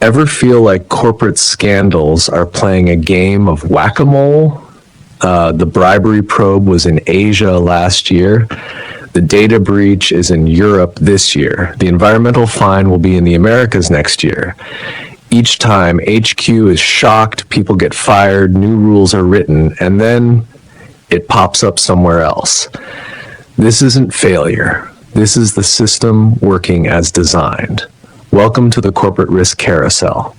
Ever feel like corporate scandals are playing a game of whack-a-mole? The bribery probe was in Asia last year. The data breach is in Europe this year. The environmental fine will be in the Americas next year. Each time, HQ is shocked, people get fired, new rules are written, and then it pops up somewhere else. This isn't failure. This is the system working as designed. Welcome to the corporate risk carousel.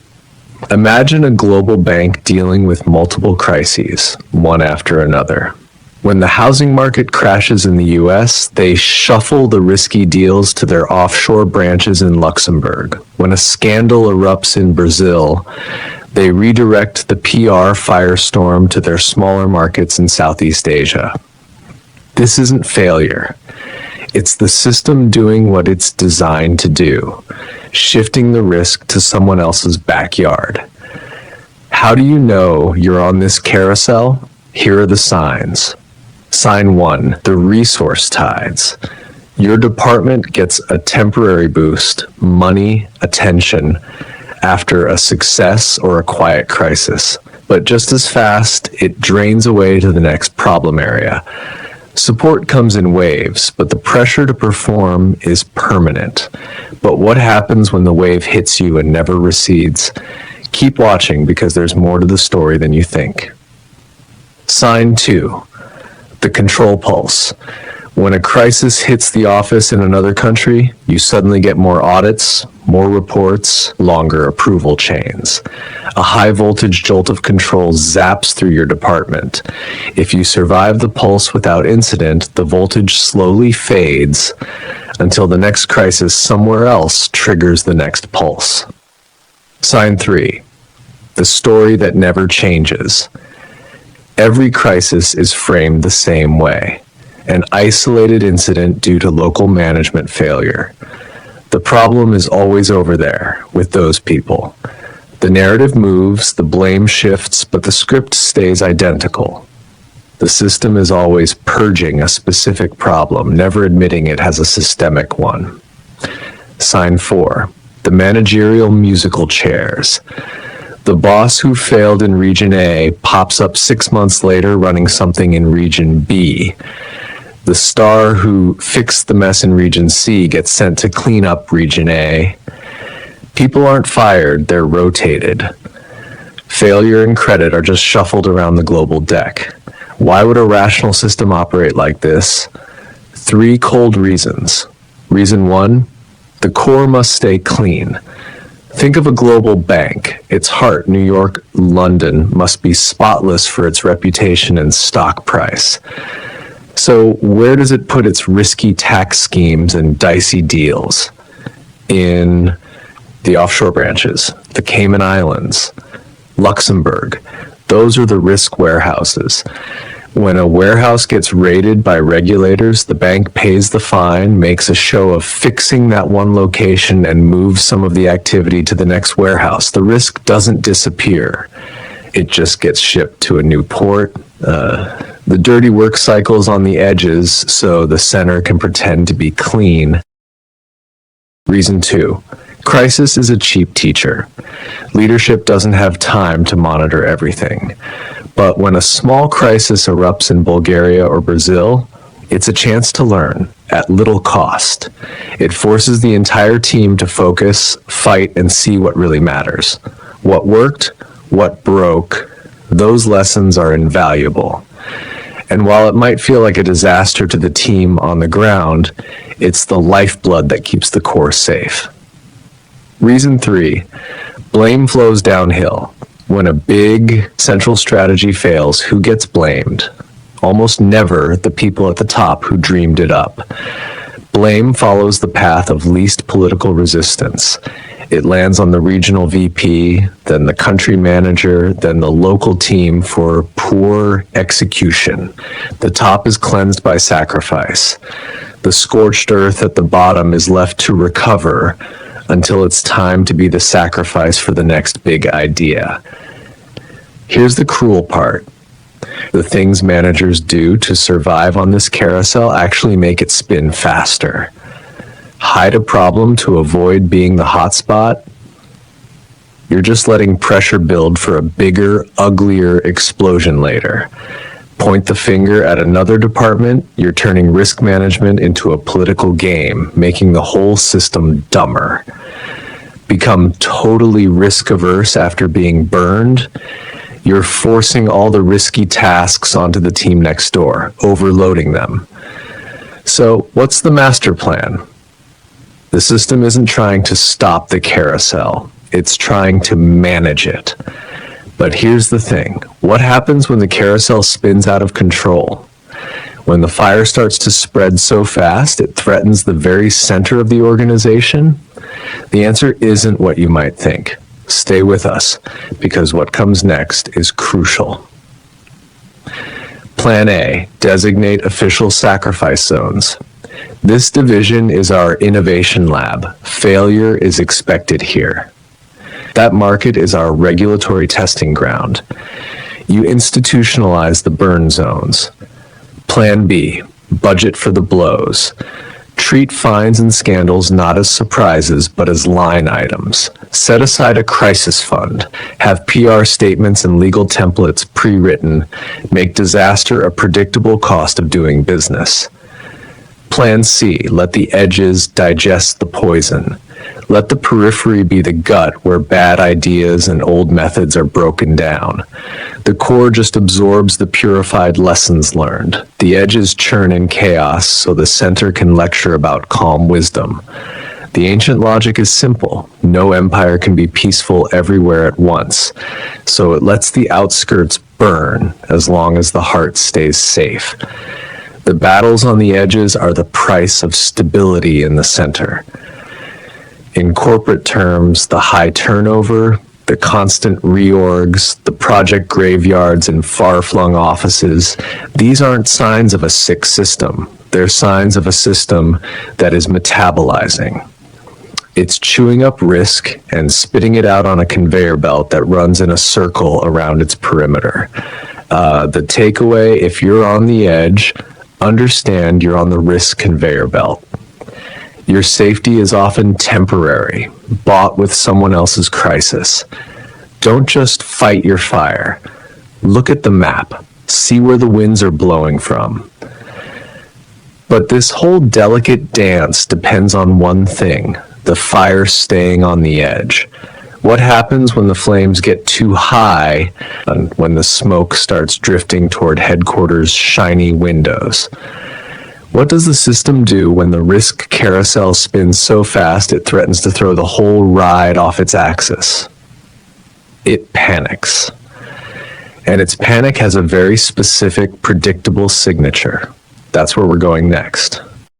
Imagine a global bank dealing with multiple crises, one after another. When the housing market crashes in the US, they shuffle the risky deals to their offshore branches in Luxembourg. When a scandal erupts in Brazil, they redirect the PR firestorm to their smaller markets in Southeast Asia. This isn't failure. It's the system doing what it's designed to do, shifting the risk to someone else's backyard. How do you know you're on this carousel? Here are the signs. Sign 1, the resource tides. Your department gets a temporary boost, money, attention, after a success or a quiet crisis. But just as fast, it drains away to the next problem area. Support comes in waves, but the pressure to perform is permanent. But what happens when the wave hits you and never recedes? Keep watching because there's more to the story than you think. Sign 2, the control pulse. When a crisis hits the office in another country, you suddenly get more audits, more reports, longer approval chains. A high voltage jolt of control zaps through your department. If you survive the pulse without incident, the voltage slowly fades until the next crisis somewhere else triggers the next pulse. Sign 3, the story that never changes. Every crisis is framed the same way. An isolated incident due to local management failure. The problem is always over there, with those people. The narrative moves, the blame shifts, but the script stays identical. The system is always purging a specific problem, never admitting it has a systemic one. Sign 4, the managerial musical chairs. The boss who failed in Region A pops up 6 months later running something in Region B. The star who fixed the mess in Region C gets sent to clean up Region A. People aren't fired, they're rotated. Failure and credit are just shuffled around the global deck. Why would a rational system operate like this? 3 cold reasons. Reason 1, the core must stay clean. Think of a global bank. Its heart, New York, London, must be spotless for its reputation and stock price. So where does it put its risky tax schemes and dicey deals? In the offshore branches, the Cayman Islands, Luxembourg. Those are the risk warehouses. When a warehouse gets raided by regulators, the bank pays the fine, makes a show of fixing that one location, and moves some of the activity to the next warehouse. The risk doesn't disappear. It just gets shipped to a new port. The dirty work cycles on the edges so the center can pretend to be clean. Reason 2, crisis is a cheap teacher. Leadership doesn't have time to monitor everything. But when a small crisis erupts in Bulgaria or Brazil, it's a chance to learn at little cost. It forces the entire team to focus, fight, and see what really matters. What worked, what broke, those lessons are invaluable. And while it might feel like a disaster to the team on the ground, it's the lifeblood that keeps the core safe. Reason 3, blame flows downhill. When a big central strategy fails, who gets blamed? Almost never the people at the top who dreamed it up. Blame follows the path of least political resistance. It lands on the regional VP, then the country manager, then the local team for poor execution. The top is cleansed by sacrifice. The scorched earth at the bottom is left to recover until it's time to be the sacrifice for the next big idea. Here's the cruel part. The things managers do to survive on this carousel actually make it spin faster. Hide a problem to avoid being the hotspot, You're just letting pressure build for a bigger, uglier explosion later. Point the finger at another department, you're turning risk management into a political game, making the whole system dumber. Become totally risk-averse after being burned, you're forcing all the risky tasks onto the team next door, overloading them. So, what's the master plan? The system isn't trying to stop the carousel, it's trying to manage it. But here's the thing, what happens when the carousel spins out of control? When the fire starts to spread so fast it threatens the very center of the organization? The answer isn't what you might think. Stay with us, because what comes next is crucial. Plan A, designate official sacrifice zones. This division is our innovation lab. Failure is expected here. That market is our regulatory testing ground. You institutionalize the burn zones. Plan B, budget for the blows. Treat fines and scandals not as surprises, but as line items. Set aside a crisis fund. Have PR statements and legal templates pre-written. Make disaster a predictable cost of doing business. Plan C, let the edges digest the poison. Let the periphery be the gut where bad ideas and old methods are broken down. The core just absorbs the purified lessons learned. The edges churn in chaos so the center can lecture about calm wisdom. The ancient logic is simple. No empire can be peaceful everywhere at once. So it lets the outskirts burn as long as the heart stays safe. The battles on the edges are the price of stability in the center. In corporate terms, the high turnover, the constant reorgs, the project graveyards in far-flung offices, these aren't signs of a sick system. They're signs of a system that is metabolizing. It's chewing up risk and spitting it out on a conveyor belt that runs in a circle around its perimeter. The takeaway, if you're on the edge, understand you're on the risk conveyor belt. Your safety is often temporary, bought with someone else's crisis. Don't just fight your fire. Look at the map. See where the winds are blowing from. But this whole delicate dance depends on one thing, the fire staying on the edge. What happens when the flames get too high and when the smoke starts drifting toward headquarters' shiny windows? What does the system do when the risk carousel spins so fast it threatens to throw the whole ride off its axis? It panics. And its panic has a very specific, predictable signature. That's where we're going next.